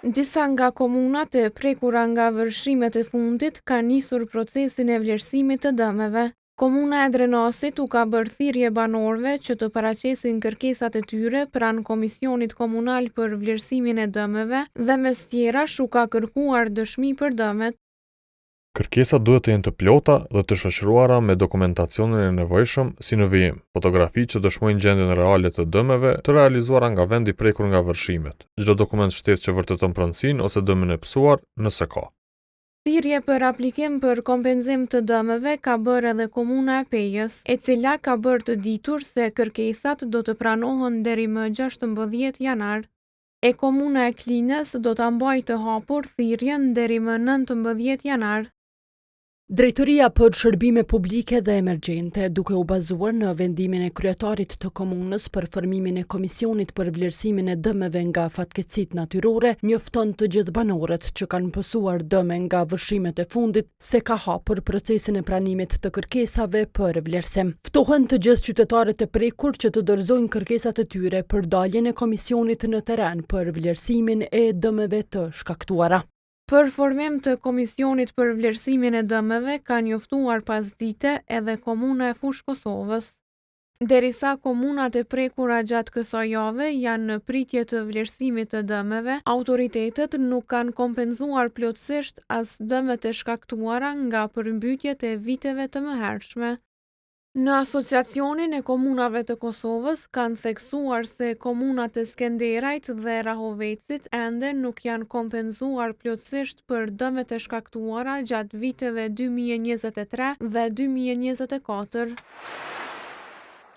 Disa nga komunat e prekura nga vërshimet e fundit kanë nisur procesin e vlerësimit të dëmeve. Komuna e Drenasit u ka bërë thirrje banorëve që të paraqesin kërkesat e tyre pranë Komisionit Komunal për vlerësimin e dëmeve dhe mes tjerash u ka kërkuar dëshmi për dëmet. Kërkesat duhet të jenë të plota dhe të shoqëruara me dokumentacionin e nevojshëm si në vijim, fotografi që dëshmojnë gjendjen reale të dëmeve të realizuara nga vendi prekur nga vërshimet, çdo dokument shtesë që vërteton pronësinë ose dëmin e pësuar nëse ka. Thirrje për aplikim për kompenzim të dëmeve ka bërë edhe Komuna e Pejës, e cila ka bërë të ditur se kërkesat do të pranohen deri më 16 janar. E Komuna e Klinës do ta mbajë të hapur thirrjen deri më 19 janar. Drejtoria për shërbime publike dhe emergjente, duke u bazuar në vendimin e kryetarit të komunës për formimin e Komisionit për vlerësimin e dëmeve nga fatkeqësitë natyrore, njofton të gjithë banorët që kanë pësuar dëme nga vërshimet e fundit se ka hapur procesin e pranimit të kërkesave për vlerësim. Ftohen të gjithë qytetarët e prekur që të dorëzojnë kërkesat e tyre për daljen e komisionit në terren për vlerësimin e dëmeve të shkaktuara. Për formim të Komisionit për vlerësimin e dëmeve ka njoftuar pasdite edhe Komuna e Fushë Kosovës. Derisa komunat e prekura gjatë kësaj jave janë në pritje të vlerësimit të dëmeve, autoritetet nuk kanë kompenzuar plotësisht as dëmet e shkaktuara nga përmbytjet e viteve të mëhershme. Në Asociacionin e Komunave të Kosovës kanë theksuar se komunat e Skenderajt dhe Rahovecit ende nuk janë kompenzuar plotësisht për dëmet e shkaktuara gjatë viteve 2023 dhe 2024.